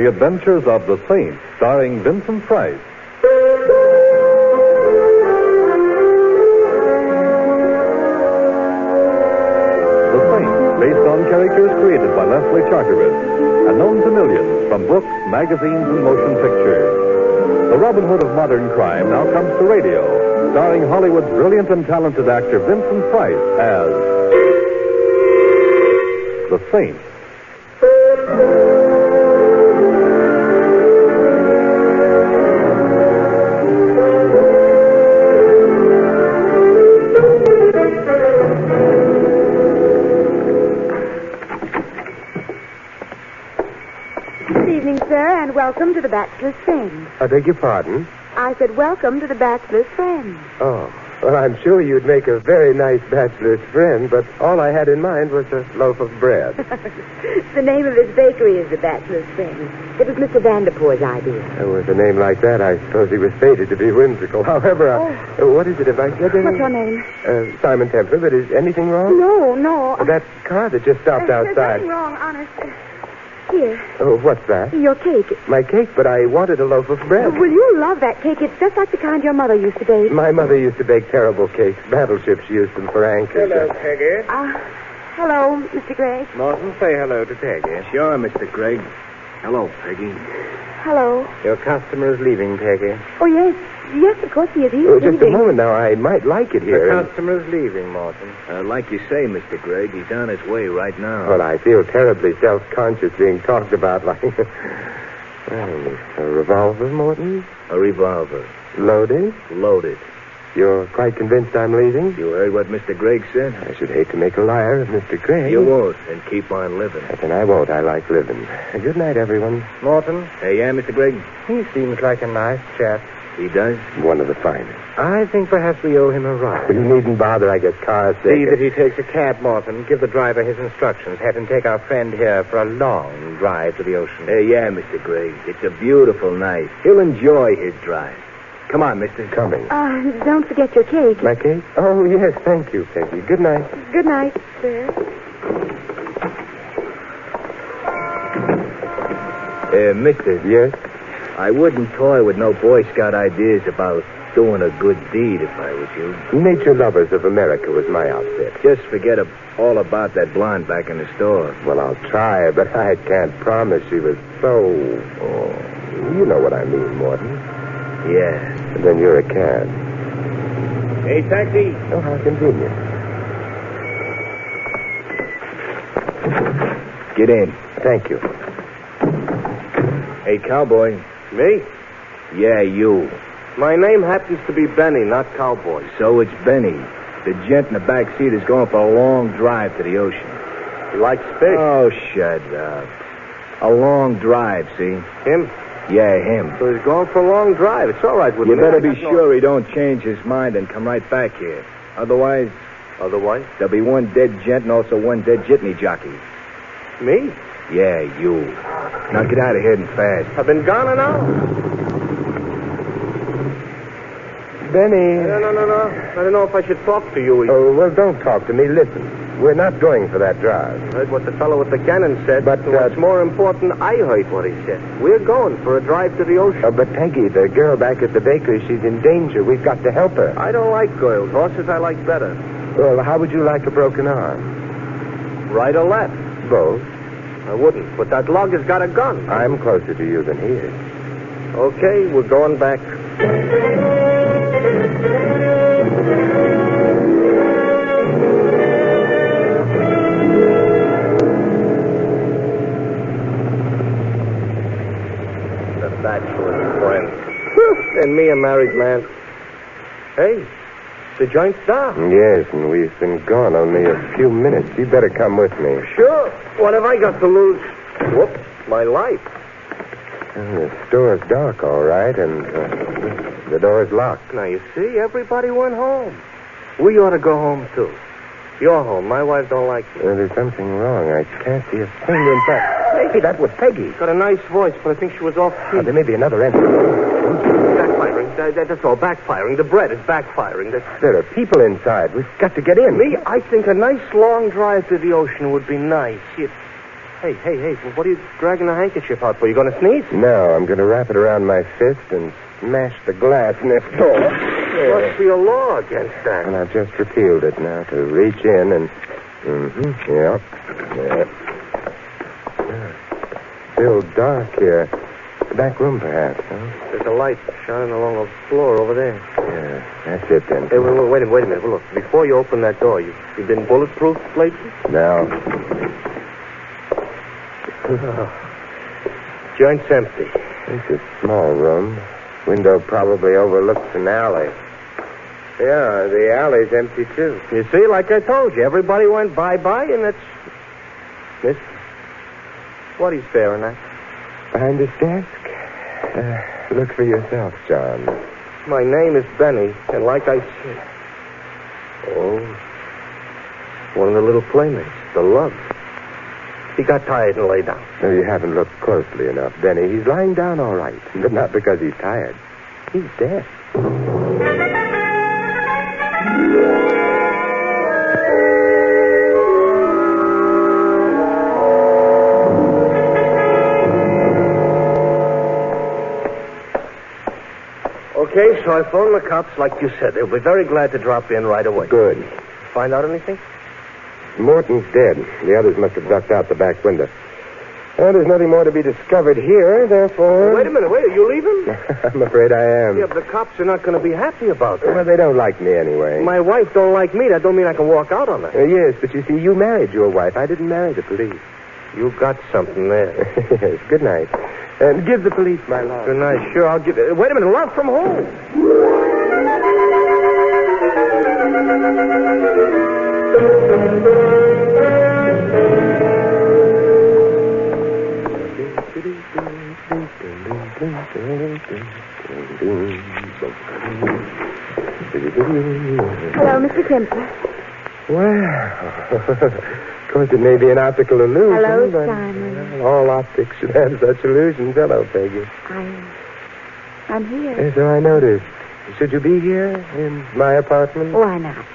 Adventures of the Saint, starring Vincent Price. The Saint, based on characters created by Leslie Charteris and known to millions from books, magazines, and motion pictures. The Robin Hood of modern crime now comes to radio, starring Hollywood's brilliant and talented actor Vincent Price as The Saint. And welcome to the Bachelor's Friend. I beg your pardon? I said welcome to the Bachelor's Friend. Oh, well, I'm sure you'd make a very nice bachelor's friend, but all I had in mind was a loaf of bread. The name of his bakery is the Bachelor's Friend. It was Mr. Vanderpoor's idea. With a name like that, I suppose he was fated to be whimsical. However, what is it, if I said anything? What's your name? Simon Templer, but is anything wrong? No. That car that just stopped outside. There's nothing wrong, honest. Here. Oh, what's that? Your cake. My cake, but I wanted a loaf of bread. Well, you love that cake. It's just like the kind your mother used to bake. My mother used to bake terrible cakes. Battleships used them for anchors. Hello, Peggy. Hello, Mr. Gregg. Martin, say hello to Peggy. Sure, Mr. Gregg. Hello, Peggy. Hello. Your customer is leaving, Peggy. Oh, yes. Yes, of course he is. He's just leaving. a moment now. I might like it here. The customer is leaving, Martin. Like you say, Mr. Gregg, he's on his way right now. Well, I feel terribly self-conscious being talked about like... a revolver, Morton? A revolver. Loaded? Loaded. You're quite convinced I'm leaving? You heard what Mr. Gregg said? I should hate to make a liar of Mr. Gregg. You won't, and keep on living. Then I won't. I like living. Good night, everyone. Martin? Hey, yeah, Mr. Gregg? He seems like a nice chap. He does? One of the finest. I think perhaps we owe him a ride. You needn't bother. I get car sick. See that he takes a cab, Martin. Give the driver his instructions. Have him take our friend here for a long drive to the ocean. Hey, yeah, Mr. Gregg. It's a beautiful night. He'll enjoy his drive. Come on, mister. Coming. Don't forget your cake. My cake? Oh, yes. Thank you, Peggy. Good night. Good night, sir. Mister. Yes? I wouldn't toy with no Boy Scout ideas about doing a good deed if I was you. Nature Lovers of America was my outfit. Just forget all about that blonde back in the store. Well, I'll try, but I can't promise she was so... Oh, you know what I mean, Morton. Yeah. And then you're a cad. Hey, taxi. Oh, how convenient. Get in. Thank you. Hey, cowboy. Me? Yeah, you. My name happens to be Benny, not Cowboy. So it's Benny. The gent in the back seat is going for a long drive to the ocean. He likes fish. Oh, shut up. A long drive, see? Him? Yeah, him. So he's going for a long drive. It's all right with You me. better be sure he don't change his mind and come right back here. Otherwise, there'll be one dead gent and also one dead jitney jockey. Me? Yeah, you. Now get out of here and fast. I've been gone an hour. Benny. No. I don't know if I should talk to you. Oh, well, don't talk to me. Listen. We're not going for that drive. I heard what the fellow with the cannon said. But, what's more important, I heard what he said. We're going for a drive to the ocean. But Peggy, the girl back at the bakery, she's in danger. We've got to help her. I don't like girls. Horses I like better. Well, how would you like a broken arm? Right or left? Both. I wouldn't, but that lug has got a gun. I'm closer to you than he is. Okay, we're going back. The bachelor's friend. And me a married man. Hey, the joint's down. Yes, and we've been gone only a few minutes. You better come with me. Sure. What have I got to lose? Whoops, my life. The store's dark, all right, and the door's locked. Now, you see, everybody went home. We ought to go home, too. You're home. My wife don't like me. There's something wrong. I can't see a thing in fact. Maybe that was Peggy. Got a nice voice, but I think she was off key. There may be another entrance. Backfiring. That's all. Backfiring. The bread is backfiring. There are people inside. We've got to get in. Me, I think a nice long drive to the ocean would be nice. Hey, what are you dragging the handkerchief out for? You going to sneeze? No, I'm going to wrap it around my fist and smash the glass next door. Must be a law against that. And I've just repealed it now to reach in and... Yep. Still dark here. The back room, perhaps, huh? There's a light shining along the floor over there. Yeah, that's it then. Hey, wait a minute. Look, before you open that door, you been bulletproof lately? No. Joint's empty. It's a small room. Window probably overlooks an alley. Yeah, the alley's empty, too. You see, like I told you, everybody went bye-bye, and it's... Miss, what are you staring at? Behind this desk? Look for yourself, John. My name is Benny, and like I said... Oh, one of the little playmates, the lug. He got tired and lay down. No, you haven't looked closely enough, Benny. He's lying down all right, but not because he's tired. He's dead. Okay, so I phoned the cops like you said. They'll be very glad to drop in right away. Good. Find out anything? Morton's dead. The others must have ducked out the back window. Well, there's nothing more to be discovered here, therefore... Wait a minute. Are you leaving? I'm afraid I am. Yeah, but the cops are not going to be happy about that. Well, they don't like me anyway. My wife don't like me. That don't mean I can walk out on her. Yes, but you see, you married your wife. I didn't marry the police. You got something there. Yes, good night. And give the police my love. Good night. Sure, I'll give it. Wait a minute. Love from who? Hello, Mr. Kemper. Well, of course, it may be an optical illusion. Hello, but Simon. all optics should have such illusions. Hello, Peggy. I'm here. Yes, so I noticed. Should you be here in my apartment? Why not?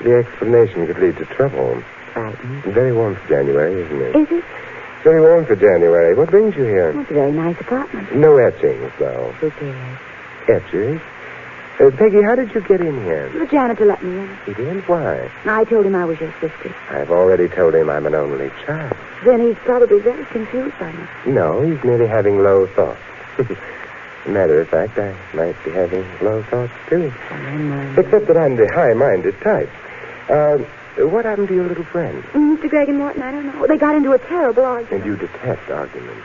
The explanation could lead to trouble. Frightened. Very warm for January, isn't it? Is it? Very warm for January. What brings you here? Well, it's a very nice apartment. No etchings, though. Who cares? Etchings? Peggy, how did you get in here? The janitor let me in. He did? Why? I told him I was your sister. I've already told him I'm an only child. Then he's probably very confused by me. No, he's merely having low thoughts. As a matter of fact, I might be having low thoughts, too. Except that I'm the high-minded type. What happened to your little friend? Mr. Gregg and Morton, I don't know. They got into a terrible argument. And you detest arguments.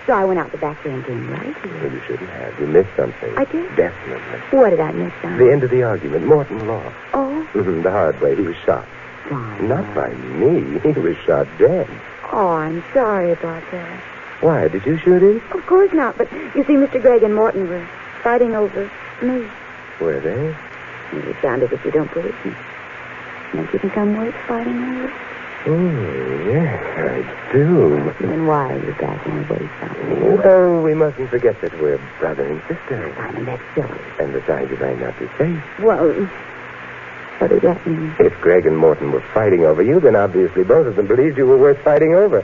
So I went out the back way and came right here. Well, you shouldn't have. You missed something. I did? Definitely. What did I miss, Simon? The end of the argument. Morton lost. Oh? The hard way. He was shot. Simon. Not by me. He was shot dead. Oh, I'm sorry about that. Why? Did you shoot him? Of course not, but you see, Mr. Gregg and Morton were fighting over me. Were they? You sound as if you don't believe me. Don't you think I'm worth fighting over? Yes, I do. Then why are you backing away from me? Well, we mustn't forget that we're brother and sister. Simon, that's silly. And besides, you might not be safe. Well, what does that mean? If Gregg and Morton were fighting over you, then obviously both of them believed you were worth fighting over.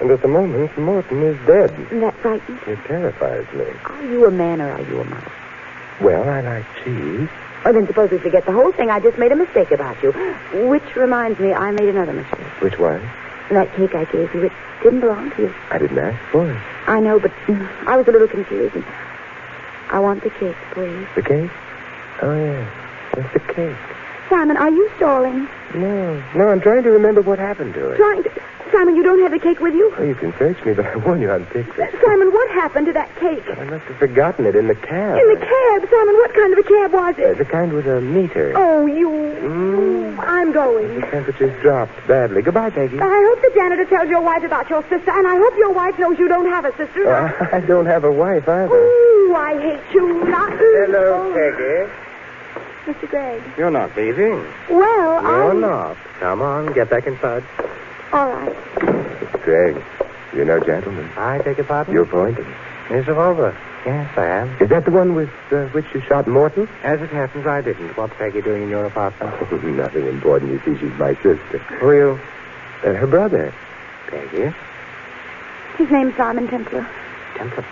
And at the moment, Morton is dead. That frightens? It terrifies me. Are you a man or are you a mouse? Well, I like cheese. Oh, then suppose we forget the whole thing. I just made a mistake about you. Which reminds me, I made another mistake. Which one? That cake I gave you, it didn't belong to you. I didn't ask for it. I know, but I was a little confused. I want the cake, please. The cake? Oh, yes. Just the cake. Simon, are you stalling? No, I'm trying to remember what happened to it. Simon, you don't have the cake with you? Oh, you can search me, but I warn you, I'm pictured. Simon, what happened to that cake? I must have forgotten it in the cab. In the cab? Simon, what kind of a cab was it? The kind with a meter. Oh, you... I'm going. The temperature's dropped badly. Goodbye, Peggy. I hope the janitor tells your wife about your sister, and I hope your wife knows you don't have a sister. I don't have a wife, either. Ooh, I hate you. Hello, Peggy. Mr. Gregg. You're not leaving. Well, You're not. Come on, get back inside. All right. Mr. Gregg, you're no gentleman. I take your pardon? You're pointing. His revolver. Yes, I am. Is that the one with which you shot Morton? As it happens, I didn't. What's Peggy doing in your apartment? Nothing important. You see, she's my sister. Who are you? Her brother. Peggy? His name's Simon Templar. Templar?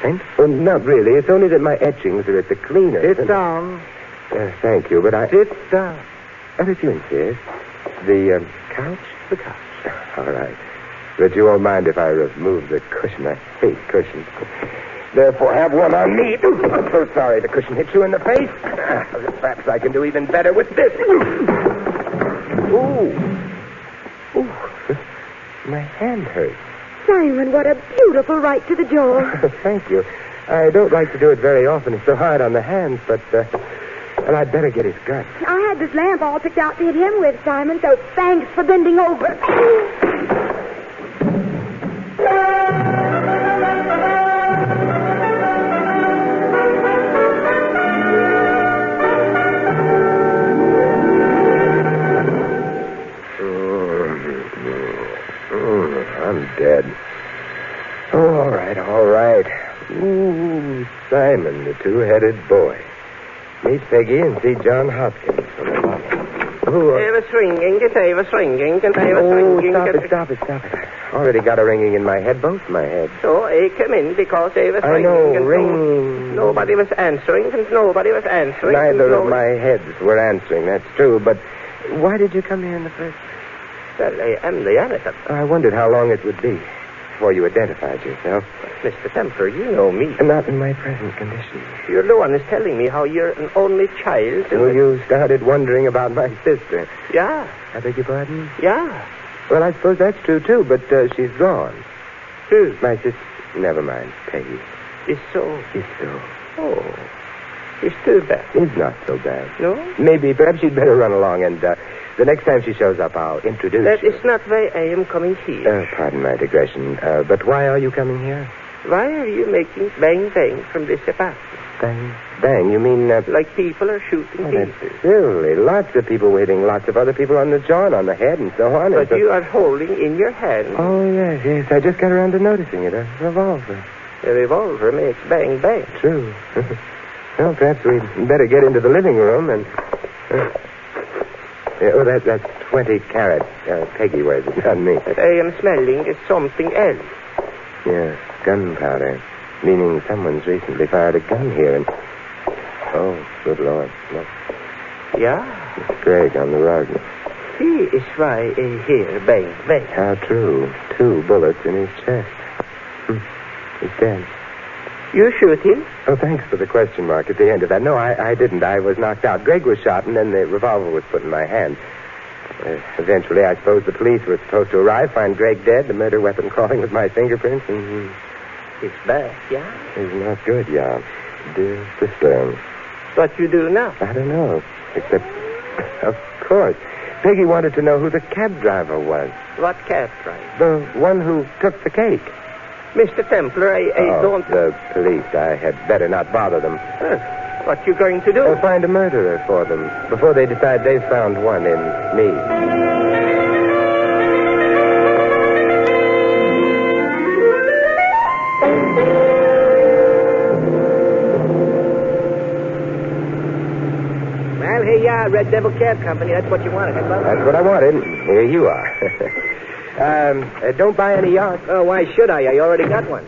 Saint? Oh, not really. It's only that my etchings are at the cleaners. Sit down. Thank you, but I... Sit down. Oh, if you insist. The couch? The couch. All right. But you won't mind if I remove the cushion. I hate cushions. Therefore, have one on me. I'm so sorry the cushion hit you in the face. Perhaps I can do even better with this. Ooh. My hand hurts. Simon, what a beautiful right to the jaw. Thank you. I don't like to do it very often. It's so hard on the hands, but, well, I'd better get his gut. I had this lamp all picked out to hit him with, Simon, so thanks for bending over. I'm dead. Oh, all right. Ooh, Simon, the two-headed boy. Meet Peggy and see John Hopkins. They was ringing, they was ringing, they was ringing. Stop it. Already got a ringing in my head, both my heads. So I came in because they was ringing. I know, and ringing. Nobody was answering, and nobody was answering. Neither of my heads were answering, that's true, but why did you come here in the first place? Well, I am the innocent. I wondered how long it would be before you identified yourself. Mr. Templar, you know me. Not in my present condition. You're the one who's telling me how you're an only child. Well, you started wondering about my sister. Yeah. I beg your pardon? Yeah. Well, I suppose that's true, too, but she's gone. Who? My sister. Never mind, Peggy. Is so? Is so. Oh. It's too bad. It's not so bad. No? Maybe, perhaps you'd better run along, and the next time she shows up, I'll introduce That you. is not why I am coming here. Pardon my digression, but why are you coming here? Why are you making bang-bang from this apartment? Bang? You mean... Like people are shooting that's pieces. silly. Lots of people hitting lots of other people on the jaw and on the head and so on. But you are holding in your hand... Oh, yes. I just got around to noticing it. A revolver. A revolver makes bang-bang. True. Well, perhaps we'd better get into the living room and... that's 20 carats. Peggy wears it, not me. What I am smelling is something else. Yes, gunpowder. Meaning someone's recently fired a gun here and... Oh, good Lord. Look. Yeah? It's Greg on the rug. He is why I hear bang-bang. How true. 2 bullets in his chest. He's dead. You shoot him? Oh, thanks for the question mark at the end of that. No, I didn't. I was knocked out. Greg was shot, and then the revolver was put in my hand. Eventually, I suppose the police were supposed to arrive, find Greg dead, the murder weapon crawling with my fingerprints, and... It's bad, yeah? It's not good, yeah. Dear sister. What you do now? I don't know. Except, of course, Peggy wanted to know who the cab driver was. What cab driver? The one who took the cake. Mr. Templar, I don't... The police. I had better not bother them. What you going to do? I'll find a murderer for them before they decide they've found one in me. Well, here you are, Red Devil Cab Company. That's what you wanted, huh, Bub? That's what I wanted. Here you are. Don't buy any yachts. Oh, why should I? I already got one.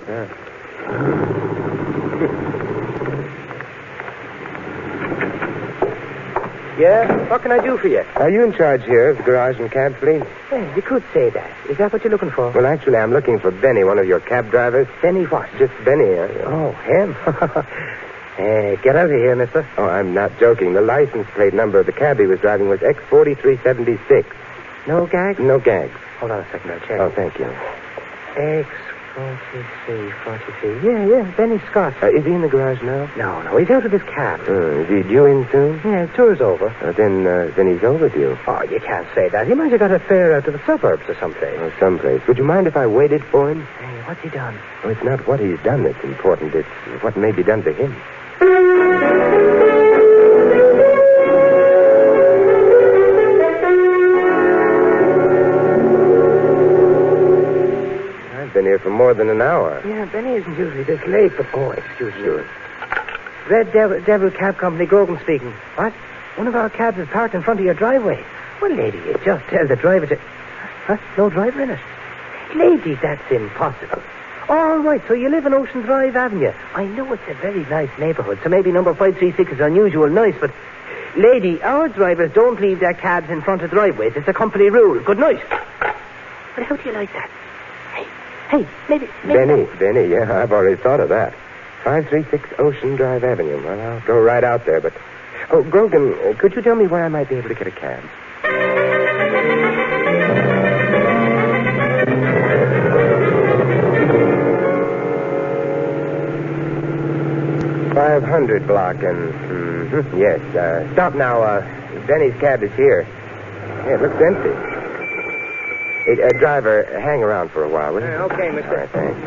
Yeah? What can I do for you? Are you in charge here of the garage and cab fleet? Well, you could say that. Is that what you're looking for? Well, actually, I'm looking for Benny, one of your cab drivers. Benny what? Just Benny. Oh, him? Get out of here, mister. Oh, I'm not joking. The license plate number of the cab he was driving was X4376. No gags? No gags. Hold on a second, I'll check. Oh, thank you. X4343. Yeah, Benny Scott. Is he in the garage now? No, he's out of his cab. Is he due in soon? Yeah, his tour's over. Then he's overdue. Oh, you can't say that. He might have got a fare out to the suburbs or someplace. Oh, someplace. Would you mind if I waited for him? Hey, what's he done? Oh, it's not what he's done that's important. It's what may be done to him. I've been here for more than an hour. Yeah, Benny isn't usually this late, but... Oh, excuse me. Red Devil Cab Company, Grogan speaking. What? One of our cabs is parked in front of your driveway. Well, lady, you just tell the driver to... Huh? No driver in it? lady, that's impossible. All right, so you live in Ocean Drive Avenue. I know it's a very nice neighborhood, so maybe number 536 is unusual nice, but... Lady, our drivers don't leave their cabs in front of driveways. It's a company rule. Good night. But how do you like that? Hey, maybe... Benny, yeah, I've already thought of that. 536 Ocean Drive Avenue. Well, I'll go right out there, but... Oh, Grogan, could you tell me where I might be able to get a cab? .500 block and... yes. Stop now. Benny's cab is here. Yeah, it looks empty. Hey, driver, hang around for a while, will you? Okay, mister. All right, thanks.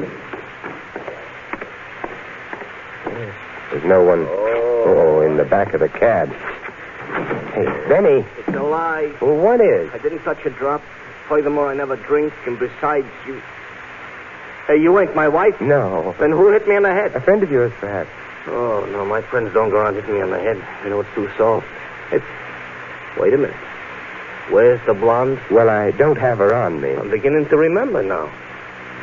There's no one... Oh, in the back of the cab. Hey, Benny. It's a lie. Well, what is? I didn't touch a drop. Furthermore, I never drink, and besides, you... Hey, you ain't my wife? No. Then who hit me on the head? A friend of yours, perhaps. Oh, no, my friends don't go around hitting me on the head. I know it's too soft. Hey, wait a minute. Where's the blonde? Well, I don't have her on me. I'm beginning to remember now.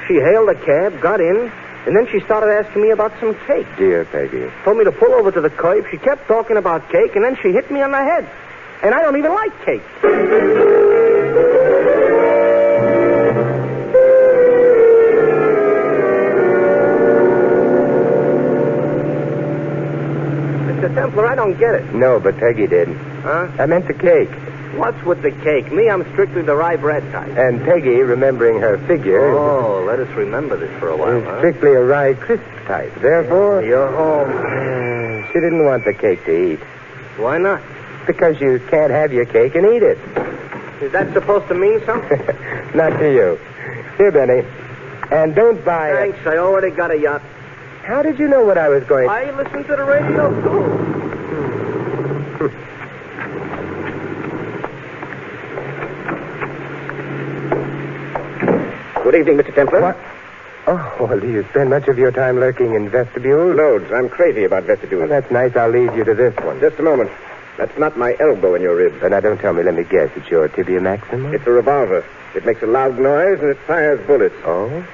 She hailed a cab, got in, and then she started asking me about some cake. Dear Peggy. Told me to pull over to the curb. She kept talking about cake, and then she hit me on the head. And I don't even like cake. Mr. Templar, I don't get it. No, but Peggy did. Huh? I meant the cake. What's with the cake? Me, I'm strictly the rye bread type. And Peggy, remembering her figure... Oh, let us remember this for a while, is strictly a rye crisp type. Therefore... You're home. She didn't want the cake to eat. Why not? Because you can't have your cake and eat it. Is that supposed to mean something? Not to you. Here, Benny. And don't buy it. Thanks, I already got a yacht. How did you know what I was going... I listen to the radio, too. Good evening, Mr. Templar. What? Oh, well, do you spend much of your time lurking in vestibules? Loads. I'm crazy about vestibules. Well, that's nice. I'll lead you to this one. Just a moment. That's not my elbow in your ribs. Now, don't tell me. Let me guess. It's your tibia maxima? It's a revolver. It makes a loud noise, and it fires bullets. Oh?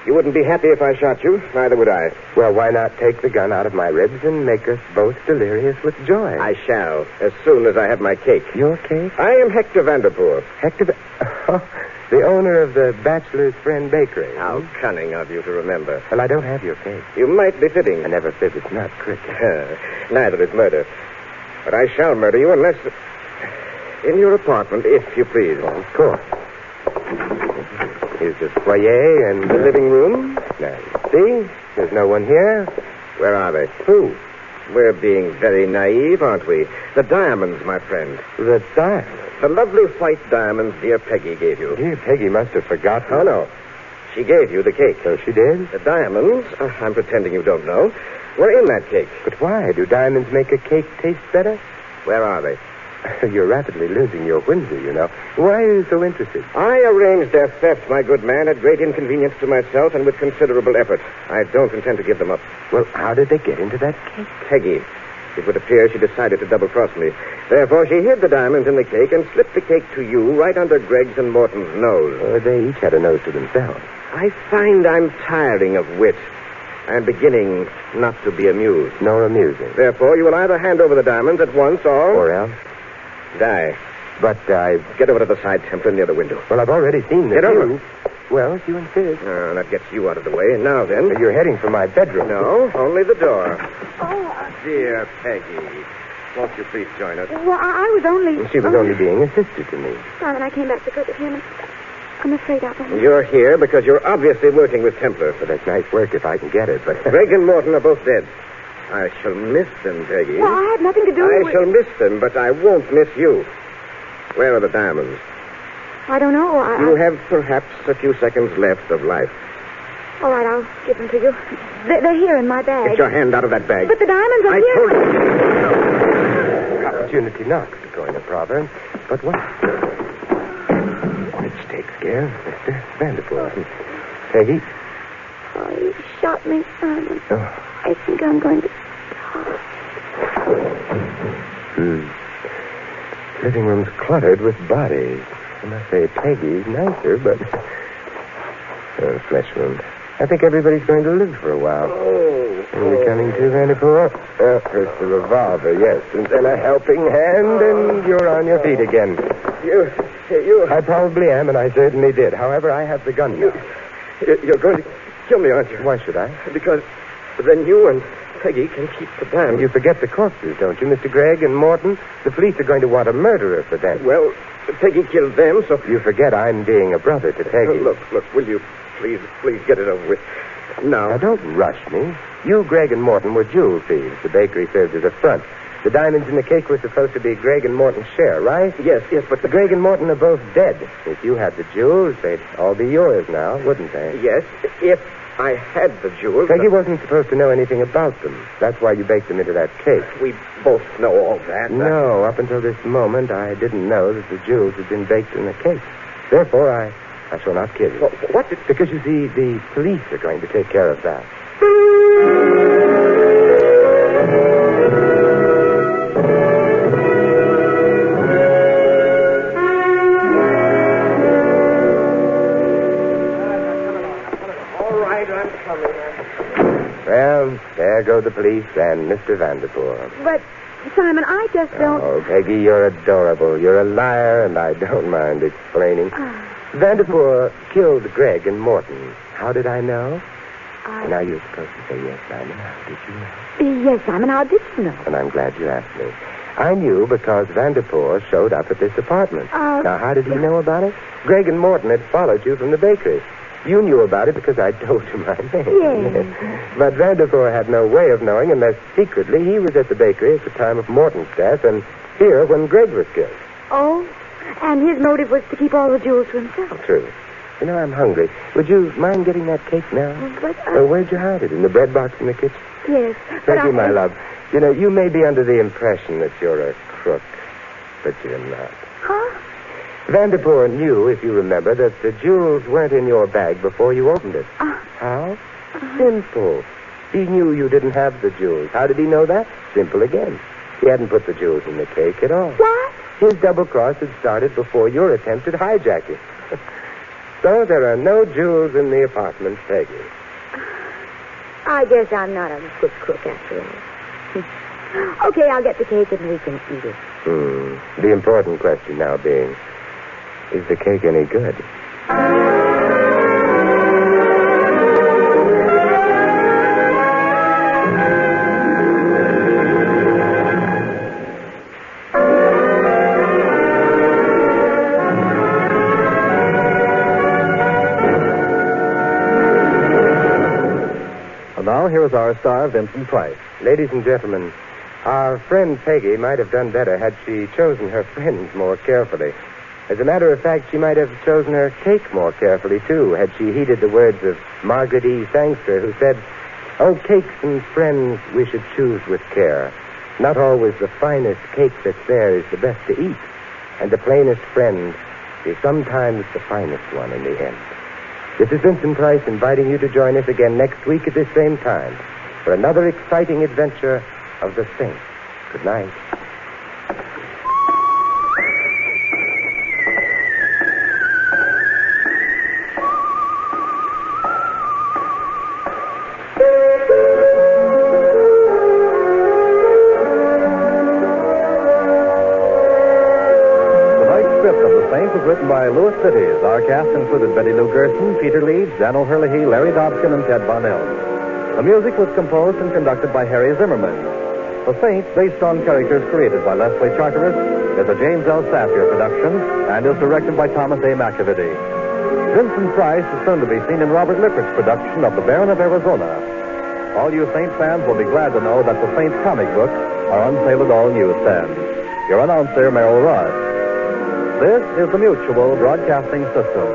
You wouldn't be happy if I shot you. Neither would I. Well, why not take the gun out of my ribs and make us both delirious with joy? I shall, as soon as I have my cake. Your cake? I am Hector Vanderpoor. Hector... Oh, the owner of the Bachelor's Friend Bakery. How cunning of you to remember. Well, I don't have your cake. You might be fibbing. I never fib. It's not cricket. Neither is murder. But I shall murder you unless... in your apartment, if you please. Oh, of course. Here's the foyer and The living room? Now, see? There's no one here. Where are they? Who? We're being very naive, aren't we? The diamonds, my friend. The diamond. The lovely white diamonds dear Peggy gave you. Dear Peggy must have forgotten. Oh, no. She gave you the cake. So she did? The diamonds, I'm pretending you don't know, were in that cake. But why? Do diamonds make a cake taste better? Where are they? You're rapidly losing your whimsy, you know. Why are you so interested? I arranged their theft, my good man, at great inconvenience to myself and with considerable effort. I don't intend to give them up. Well, how did they get into that cake? Peggy. It would appear she decided to double-cross me. Therefore, she hid the diamonds in the cake and slipped the cake to you right under Greg's and Morton's nose. They each had a nose to themselves. I find I'm tiring of wit. I'm beginning not to be amused. Nor amusing. Therefore, you will either hand over the diamonds at once Or else? die. But I... Get over to the side, Templar, near the window. Well, I've already seen the Get over. view. Well, if you insist. That gets you out of the way. Now, then. You're heading for my bedroom. No, only the door. Oh, Dear Peggy, won't you please join us? well, I was only... She was only being a sister to me. Simon, I came back because of him, and I'm afraid I don't... You're here because you're obviously working with Templar. Well, that's nice work if I can get it, but... Greg and Morton are both dead. I shall miss them, Peggy. Well, I had nothing to do with... I shall miss them, but I won't miss you. Where are the diamonds? I don't know. You have perhaps a few seconds left of life. All right, I'll give them to you. They're here in my bag. Get your hand out of that bag. But the diamonds are I here. told you. Opportunity knocks, to coin a proverb. But what? Which takes care of Mr. Vanderpool. Peggy? Oh, you shot me, Simon. Oh. I think I'm going to... Living room's cluttered with bodies. I must say Peggy's nicer, but... Flesh wound. I think everybody's going to live for a while. Are we coming to, Vanderpool? First the revolver, yes. And then a helping hand, and you're on your feet again. You. I probably am, and I certainly did. However, I have the gun now. You're going to kill me, aren't you? Why should I? Because then you and Peggy can keep the diamond. You forget the corpses, don't you, Mr. Gregg and Morton? The police are going to want a murderer for them. Well, Peggy killed them, so... You forget I'm being a brother to Peggy. Look, will you please get it over with? Now, don't rush me. You, Gregg, and Morton were jewel thieves. The bakery served as a front. The diamonds in the cake were supposed to be Gregg and Morton's share, right? Yes, but... Gregg and Morton are both dead. If you had the jewels, they'd all be yours now, wouldn't they? Yes, if I had the jewels... Peggy wasn't supposed to know anything about them. That's why you baked them into that cake. We both know all that. No, up until this moment, I didn't know that the jewels had been baked in the cake. Therefore, I shall not kill you. What? Because, you see, the police are going to take care of that. Well, there go the police and Mr. Vanderpool. But, Simon, I just don't... Oh, Peggy, you're adorable. You're a liar, and I don't mind explaining. Vanderpool killed Gregg and Morton. How did I know? Now you're supposed to say yes, Simon. How did you know? Yes, Simon, how did you know? And I'm glad you asked me. I knew because Vanderpool showed up at this apartment. Now, how did he know about it? Gregg and Morton had followed you from the bakery. You knew about it because I told you my name. Yes. But Vanderpool had no way of knowing unless secretly he was at the bakery at the time of Morton's death and here when Gregg was killed. Oh, and his motive was to keep all the jewels to himself. True. You know, I'm hungry. Would you mind getting that cake now? But where'd you hide it? In the bread box in the kitchen? Yes. Thank you, my love. You know, you may be under the impression that you're a crook, but you're not. Huh? Vanderpool knew, if you remember, that the jewels weren't in your bag before you opened it. How? Simple. He knew you didn't have the jewels. How did he know that? Simple again. He hadn't put the jewels in the cake at all. What? His double cross had started before your attempt at hijacking. So there are no jewels in the apartment, Peggy. I guess I'm not a good cook after all. Okay, I'll get the cake and we can eat it. The important question now being, is the cake any good? And now here is our star, Vincent Price. Ladies and gentlemen, our friend Peggy might have done better had she chosen her friends more carefully. As a matter of fact, she might have chosen her cake more carefully, too, had she heeded the words of Margaret E. Sangster, who said, "Oh, cakes and friends we should choose with care. Not always the finest cake that's there is the best to eat, and the plainest friend is sometimes the finest one in the end." This is Vincent Price inviting you to join us again next week at this same time for another exciting adventure of the Saint. Good night. Written by Louis Cities. Our cast included Betty Lou Gerson, Peter Leeds, Dan O'Hurley, Larry Dobkin, and Ted Bonnell. The music was composed and conducted by Harry Zimmerman. The Saint, based on characters created by Leslie Charteris, is a James L. Safier production and is directed by Thomas A. McAvity. Vincent Price is soon to be seen in Robert Lippert's production of The Baron of Arizona. All you Saint fans will be glad to know that the Saint comic books are on sale at all newsstands. Your announcer, Merrill Ross. This is the Mutual Broadcasting System.